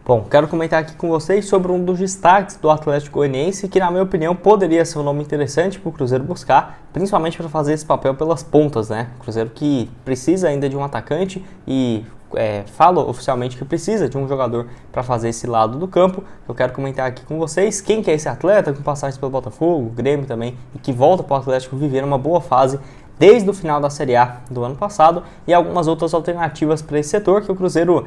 Bom, quero comentar aqui com vocês sobre um dos destaques do Atlético Goianiense que, na minha opinião, poderia ser um nome interessante para o Cruzeiro buscar, principalmente para fazer esse papel pelas pontas, né? O Cruzeiro que precisa ainda de um atacante e fala oficialmente que precisa de um jogador para fazer esse lado do campo. Eu quero comentar aqui com vocês quem que é esse atleta com passagens pelo Botafogo, Grêmio também, e que volta para o Atlético viver uma boa fase desde o final da Série A do ano passado e algumas outras alternativas para esse setor que o Cruzeiro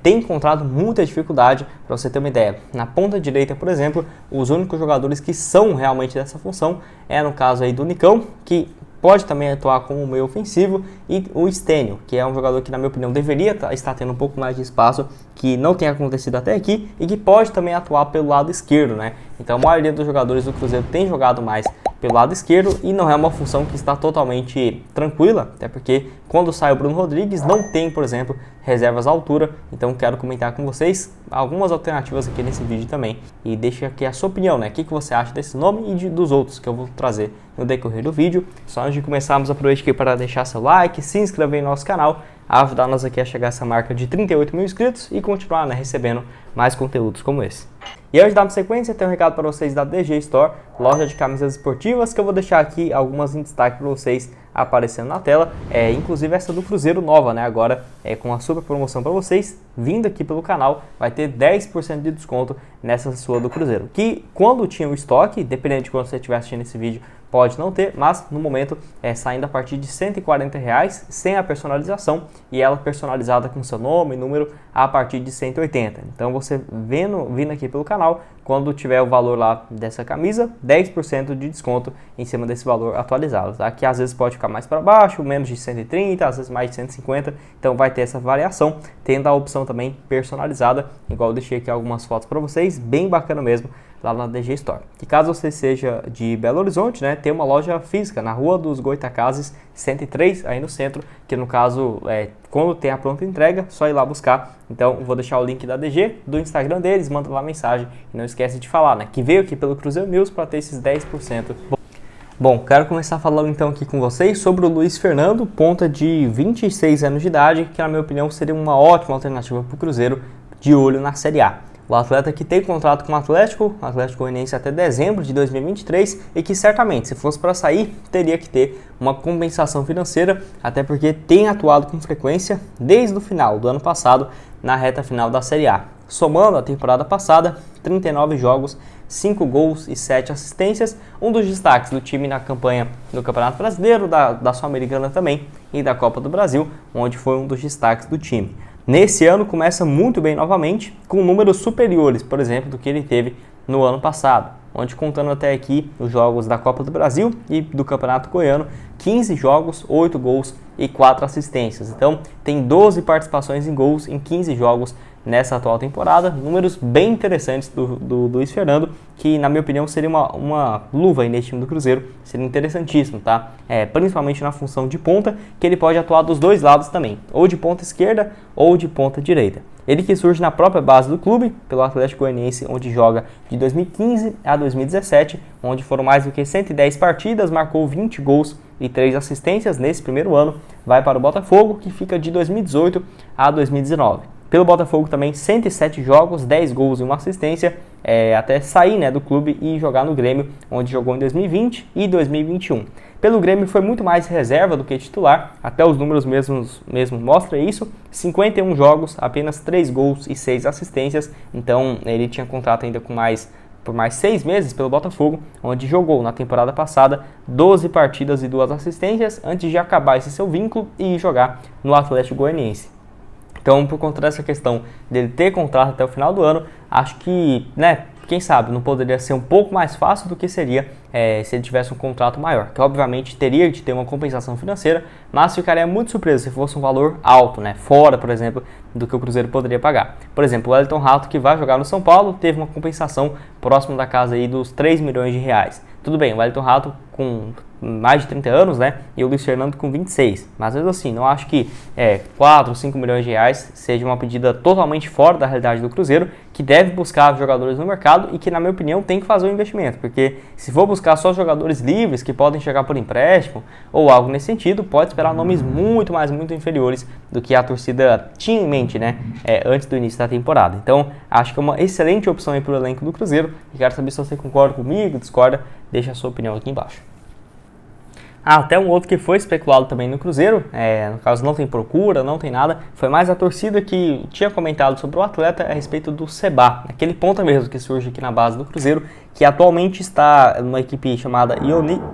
tem encontrado muita dificuldade. Para você ter uma ideia, na ponta direita, por exemplo, os únicos jogadores que são realmente dessa função no caso aí do Nicão, que pode também atuar como meio ofensivo, e o Stênio, que é um jogador que, na minha opinião, deveria estar tendo um pouco mais de espaço, que não tem acontecido até aqui, e que pode também atuar pelo lado esquerdo, né? Então a maioria dos jogadores do Cruzeiro tem jogado mais pelo lado esquerdo e não é uma função que está totalmente tranquila, até porque quando sai o Bruno Rodrigues não tem, por exemplo, reservas à altura. Então quero comentar com vocês algumas alternativas aqui nesse vídeo também e deixa aqui a sua opinião, né? O que você acha desse nome e dos outros que eu vou trazer no decorrer do vídeo. Só antes de começarmos, aproveite aqui para deixar seu like, se inscrever no nosso canal, ajudar-nos aqui a chegar a essa marca de 38 mil inscritos e continuar, né, recebendo mais conteúdos como esse. E antes de darmos sequência, tem um recado para vocês da DG Store, loja de camisas esportivas, que eu vou deixar aqui algumas em destaque para vocês aparecendo na tela, inclusive essa do Cruzeiro nova, né, agora com uma super promoção para vocês, vindo aqui pelo canal, vai ter 10% de desconto nessa sua do Cruzeiro, que quando tinha o estoque, dependendo de quando você estiver assistindo esse vídeo, pode não ter, mas no momento saindo a partir de R$ 140 sem a personalização e ela personalizada com seu nome e número a partir de 180. Então você vindo aqui pelo canal, quando tiver o valor lá dessa camisa, 10% de desconto em cima desse valor atualizado, tá? Que às vezes pode ficar mais para baixo, menos de 130, às vezes mais de 150, então vai ter essa variação, tendo a opção também personalizada, igual eu deixei aqui algumas fotos para vocês, bem bacana mesmo, lá na DG Store. E caso você seja de Belo Horizonte, né, tem uma loja física na Rua dos Goitacazes 103, aí no centro, que no caso, quando tem a pronta entrega, só ir lá buscar. Então, vou deixar o link da DG, do Instagram deles, manda lá mensagem. E não esquece de falar, né, que veio aqui pelo Cruzeiro News para ter esses 10%. Bom, quero começar falando então aqui com vocês sobre o Luiz Fernando, ponta de 26 anos de idade, que na minha opinião seria uma ótima alternativa para o Cruzeiro, de olho na Série A. O atleta que tem contrato com o Atlético Goianiense até dezembro de 2023 e que certamente, se fosse para sair, teria que ter uma compensação financeira, até porque tem atuado com frequência desde o final do ano passado na reta final da Série A. Somando a temporada passada, 39 jogos, 5 gols e 7 assistências, um dos destaques do time na campanha do Campeonato Brasileiro, da Sul-Americana também e da Copa do Brasil, onde foi um dos destaques do time. Nesse ano começa muito bem novamente, com números superiores, por exemplo, do que ele teve no ano passado, onde contando até aqui os jogos da Copa do Brasil e do Campeonato Goiano, 15 jogos, 8 gols e 4 assistências. Então tem 12 participações em gols em 15 jogos nessa atual temporada, números bem interessantes do Luiz Fernando, que na minha opinião seria uma luva aí nesse time do Cruzeiro, seria interessantíssimo, tá? Principalmente na função de ponta, que ele pode atuar dos dois lados também, ou de ponta esquerda ou de ponta direita. Ele que surge na própria base do clube, pelo Atlético Goianiense, onde joga de 2015 a 2017, onde foram mais do que 110 partidas, marcou 20 gols e 3 assistências nesse primeiro ano, vai para o Botafogo, que fica de 2018 a 2019. Pelo Botafogo também 107 jogos, 10 gols e 1 assistência, até sair, né, do clube e jogar no Grêmio, onde jogou em 2020 e 2021. Pelo Grêmio foi muito mais reserva do que titular, até os números mesmo mostram isso, 51 jogos, apenas 3 gols e 6 assistências, então ele tinha contrato ainda por mais 6 meses pelo Botafogo, onde jogou na temporada passada 12 partidas e 2 assistências, antes de acabar esse seu vínculo e jogar no Atlético Goianiense. Então, por conta dessa questão dele ter contrato até o final do ano, acho que, né, quem sabe, não poderia ser um pouco mais fácil do que seria se ele tivesse um contrato maior, que obviamente teria de ter uma compensação financeira, mas ficaria muito surpreso se fosse um valor alto, né, fora, por exemplo, do que o Cruzeiro poderia pagar. Por exemplo, o Wellington Rato, que vai jogar no São Paulo, teve uma compensação próxima da casa aí dos 3 milhões de reais. Tudo bem, o Wellington Rato com mais de 30 anos, né? E o Luiz Fernando com 26. Mas mesmo assim, não acho que 4 ou 5 milhões de reais seja uma pedida totalmente fora da realidade do Cruzeiro, que deve buscar jogadores no mercado e que, na minha opinião, tem que fazer um investimento. Porque se for buscar só jogadores livres que podem chegar por empréstimo ou algo nesse sentido, pode esperar nomes muito inferiores do que a torcida tinha em mente, né? Antes do início da temporada. Então, acho que é uma excelente opção aí para o elenco do Cruzeiro. E quero saber se você concorda comigo, discorda, deixa a sua opinião aqui embaixo. Até um outro que foi especulado também no Cruzeiro, no caso não tem procura, não tem nada, foi mais a torcida que tinha comentado sobre o atleta a respeito do Seba, aquele ponta mesmo que surge aqui na base do Cruzeiro, que atualmente está numa equipe chamada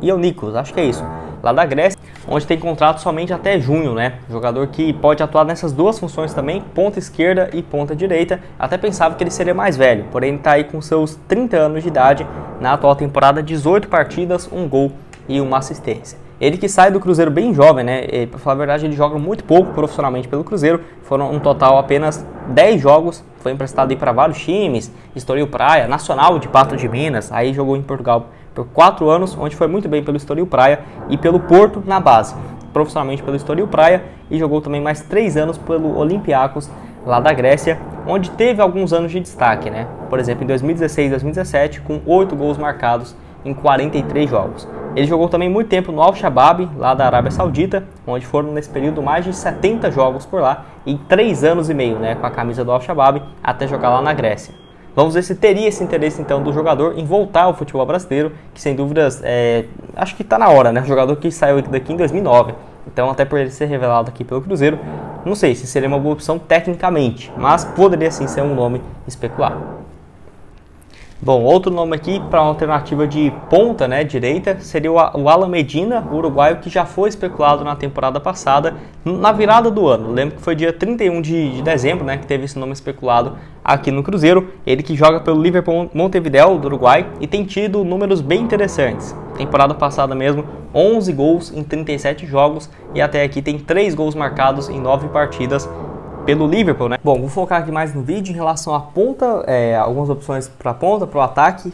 Ionikos, acho que é isso, lá da Grécia, onde tem contrato somente até junho, né? Jogador que pode atuar nessas duas funções também, ponta esquerda e ponta direita. Até pensava que ele seria mais velho, porém ele está aí com seus 30 anos de idade, na atual temporada, 18 partidas, 1 gol e 1 assistência. Ele que sai do Cruzeiro bem jovem, né? Pra falar a verdade, ele joga muito pouco profissionalmente pelo Cruzeiro. Foram um total apenas 10 jogos. Foi emprestado aí para vários times, Estoril Praia, Nacional de Patos de Minas. Aí jogou em Portugal por 4 anos, onde foi muito bem pelo Estoril Praia e pelo Porto na base. Profissionalmente pelo Estoril Praia e jogou também mais 3 anos pelo Olympiacos lá da Grécia, onde teve alguns anos de destaque, né? Por exemplo, em 2016 e 2017, com 8 gols marcados em 43 jogos. Ele jogou também muito tempo no Al-Shabaab, lá da Arábia Saudita, onde foram nesse período mais de 70 jogos por lá, em 3 anos e meio, né, com a camisa do Al-Shabaab, até jogar lá na Grécia. Vamos ver se teria esse interesse então do jogador em voltar ao futebol brasileiro, que sem dúvidas, acho que está na hora, né, o jogador que saiu daqui em 2009, então até por ele ser revelado aqui pelo Cruzeiro, não sei se seria uma boa opção tecnicamente, mas poderia sim ser um nome especulado. Bom, outro nome aqui para uma alternativa de ponta, né, direita, seria o Alan Medina, o uruguaio, que já foi especulado na temporada passada, na virada do ano. Lembro que foi dia 31 de dezembro, né, que teve esse nome especulado aqui no Cruzeiro. Ele que joga pelo Liverpool Montevideo, do Uruguai, e tem tido números bem interessantes. Temporada passada mesmo, 11 gols em 37 jogos, e até aqui tem 3 gols marcados em 9 partidas, pelo Liverpool, né? Bom, vou focar aqui mais no vídeo em relação à ponta, algumas opções para ponta, para o ataque,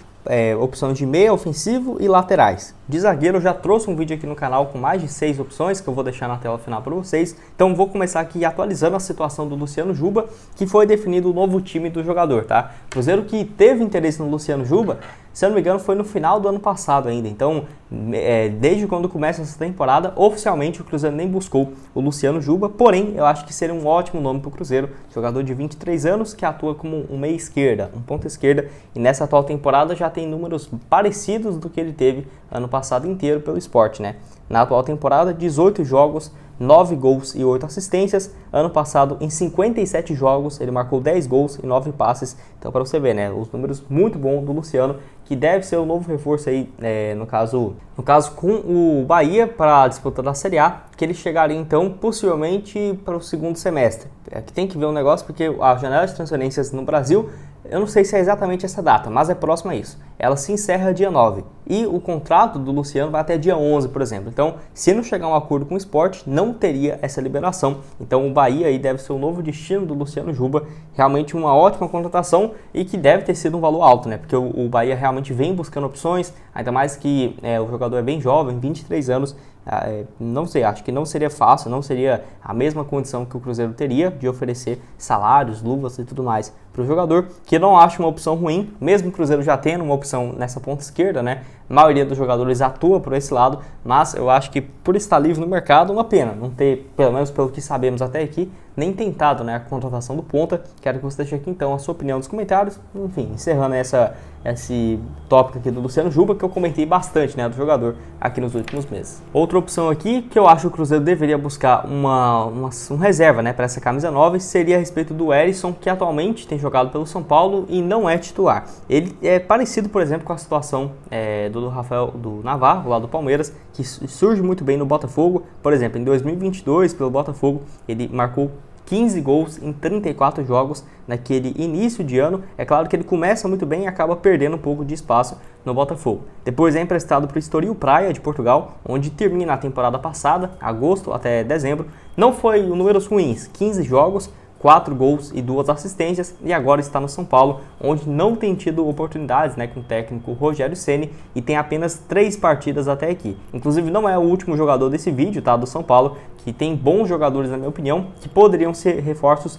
opções de meia, ofensivo e laterais. De zagueiro eu já trouxe um vídeo aqui no canal com mais de 6 opções, que eu vou deixar na tela final para vocês. Então vou começar aqui atualizando a situação do Luciano Juba, que foi definido o novo time do jogador, tá? Cruzeiro que teve interesse no Luciano Juba, se eu não me engano, foi no final do ano passado ainda. Então, desde quando começa essa temporada, oficialmente o Cruzeiro nem buscou o Luciano Juba. Porém, eu acho que seria um ótimo nome para o Cruzeiro. Jogador de 23 anos que atua como um meia esquerda, um ponta esquerda. E nessa atual temporada já tem números parecidos do que ele teve ano passado inteiro pelo Sport, né? Na atual temporada, 18 jogos, 9 gols e 8 assistências. Ano passado, em 57 jogos, ele marcou 10 gols e 9 passes. Então, para você ver, né, os números muito bons do Luciano, que deve ser o novo reforço aí, no caso com o Bahia para a disputa da Série A, que ele chegaria então possivelmente para o segundo semestre. Aqui tem que ver um negócio, porque a janela de transferências no Brasil, eu não sei se é exatamente essa data, mas é próxima a isso. Ela se encerra dia 9 e o contrato do Luciano vai até dia 11, por exemplo. Então, se não chegar a um acordo com o Sport, não teria essa liberação. Então, o Bahia aí deve ser o novo destino do Luciano Juba. Realmente uma ótima contratação e que deve ter sido um valor alto, né? Porque o Bahia realmente vem buscando opções, ainda mais que o jogador é bem jovem, 23 anos. Não sei, acho que não seria fácil, não seria a mesma condição que o Cruzeiro teria de oferecer salários, luvas e tudo mais para o jogador, que eu não acho uma opção ruim, mesmo o Cruzeiro já tendo uma opção nessa ponta esquerda, né? A maioria dos jogadores atua por esse lado, mas eu acho que por estar livre no mercado, uma pena não ter, pelo menos pelo que sabemos até aqui, nem tentado, né, a contratação do ponta. Quero que você deixe aqui então a sua opinião nos comentários. Enfim, encerrando esse tópico aqui do Luciano Juba, que eu comentei bastante, né, do jogador aqui nos últimos meses. Outra opção aqui que eu acho que o Cruzeiro deveria buscar um reserva, né, para essa camisa 9 seria a respeito do Erisson, que atualmente tem jogado pelo São Paulo e não é titular. Ele é parecido, por exemplo, com a situação do Navarro, lá do Palmeiras, que surge muito bem no Botafogo. Por exemplo, em 2022, pelo Botafogo, ele marcou 15 gols em 34 jogos naquele início de ano. É claro que ele começa muito bem e acaba perdendo um pouco de espaço no Botafogo. Depois é emprestado para o Estoril Praia de Portugal, onde termina a temporada passada, agosto até dezembro. Não foi números ruins, 15 jogos, 4 gols e 2 assistências, e agora está no São Paulo, onde não tem tido oportunidades, né, com o técnico Rogério Ceni, e tem apenas 3 partidas até aqui. Inclusive não é o último jogador desse vídeo, tá, do São Paulo, que tem bons jogadores na minha opinião, que poderiam ser reforços,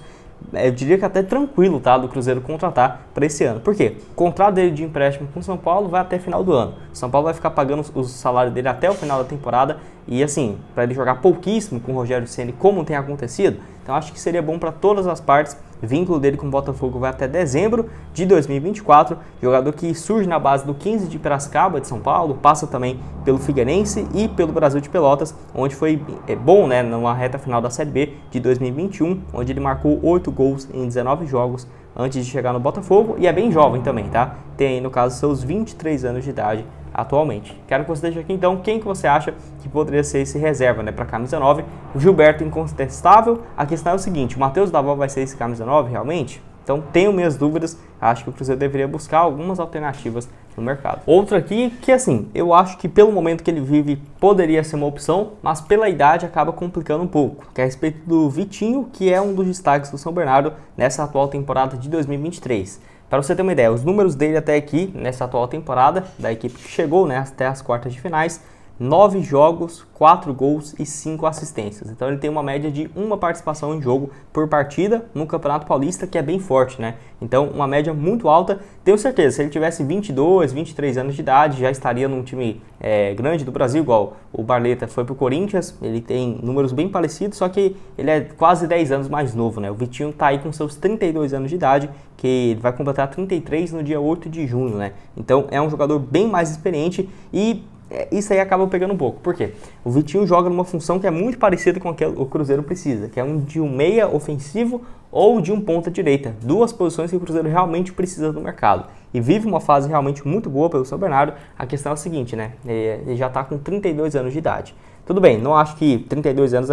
eu diria que até tranquilo, tá, do Cruzeiro contratar para esse ano. Por quê? O contrato dele de empréstimo com o São Paulo vai até final do ano. O São Paulo vai ficar pagando o salário dele até o final da temporada e assim, para ele jogar pouquíssimo com o Rogério Ceni, como tem acontecido, então acho que seria bom para todas as partes. O vínculo dele com o Botafogo vai até dezembro de 2024, jogador que surge na base do 15 de Piracicaba, de São Paulo, passa também pelo Figueirense e pelo Brasil de Pelotas, onde foi bom, né, numa reta final da Série B de 2021, onde ele marcou 8 gols em 19 jogos antes de chegar no Botafogo, e é bem jovem também, tá? Tem, no caso, seus 23 anos de idade atualmente. Quero que você deixe aqui então quem que você acha que poderia ser esse reserva, né, para camisa 9. O Gilberto incontestável. A questão é o seguinte, o Matheus Davó vai ser esse camisa 9 realmente? Então tenho minhas dúvidas, acho que o Cruzeiro deveria buscar algumas alternativas no mercado. Outro aqui que assim, eu acho que pelo momento que ele vive poderia ser uma opção, mas pela idade acaba complicando um pouco, que é a respeito do Vitinho, que é um dos destaques do São Bernardo nessa atual temporada de 2023. Para você ter uma ideia, os números dele até aqui, nessa atual temporada, da equipe que chegou, né, até as quartas de finais, 9 jogos, 4 gols e 5 assistências. Então ele tem uma média de uma participação em jogo por partida no Campeonato Paulista, que é bem forte, né? Então uma média muito alta. Tenho certeza, se ele tivesse 22, 23 anos de idade, já estaria num time grande do Brasil, igual o Barleta foi pro Corinthians. Ele tem números bem parecidos, só que ele é quase 10 anos mais novo, né? O Vitinho tá aí com seus 32 anos de idade, que ele vai completar 33 no dia 8 de junho, né? Então é um jogador bem mais experiente e isso aí acaba pegando um pouco. Por quê? O Vitinho joga numa função que é muito parecida com a que o Cruzeiro precisa, que é de um meia ofensivo ou de um ponta direita. Duas posições que o Cruzeiro realmente precisa no mercado. E vive uma fase realmente muito boa pelo São Bernardo. A questão é a seguinte, né? Ele já está com 32 anos de idade. Tudo bem, não acho que 32 anos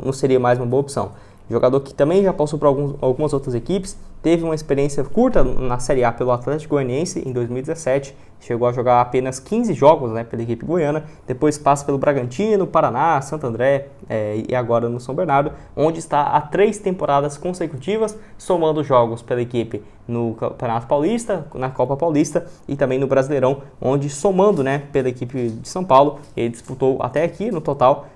não seria mais uma boa opção. Jogador que também já passou por algumas outras equipes, teve uma experiência curta na Série A pelo Atlético Goianiense em 2017, chegou a jogar apenas 15 jogos, né, pela equipe goiana, depois passa pelo Bragantino, Paraná, Santo André e agora no São Bernardo, onde está há 3 temporadas consecutivas, somando jogos pela equipe no Campeonato Paulista, na Copa Paulista e também no Brasileirão, onde somando, né, pela equipe de São Paulo, ele disputou até aqui no total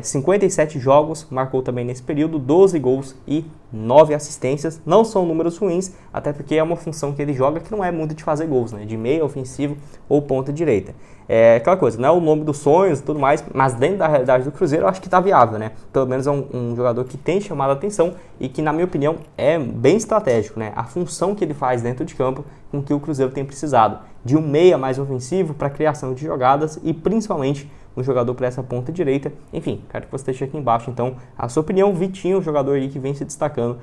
57 jogos, marcou também nesse período 12 gols e 9 assistências. Não são números ruins, até porque é uma função que ele joga que não é muito de fazer gols, né? De meia ofensivo ou ponta direita. É aquela coisa, não é o nome dos sonhos e tudo mais, mas dentro da realidade do Cruzeiro eu acho que está viável, né? Pelo menos é um jogador que tem chamado a atenção e que, na minha opinião, é bem estratégico, né? A função que ele faz dentro de campo com que o Cruzeiro tem precisado de um meia mais ofensivo para criação de jogadas e principalmente um jogador para essa ponta direita. Enfim, quero que você deixe aqui embaixo então a sua opinião. Vitinho, jogador aí que vem se destacando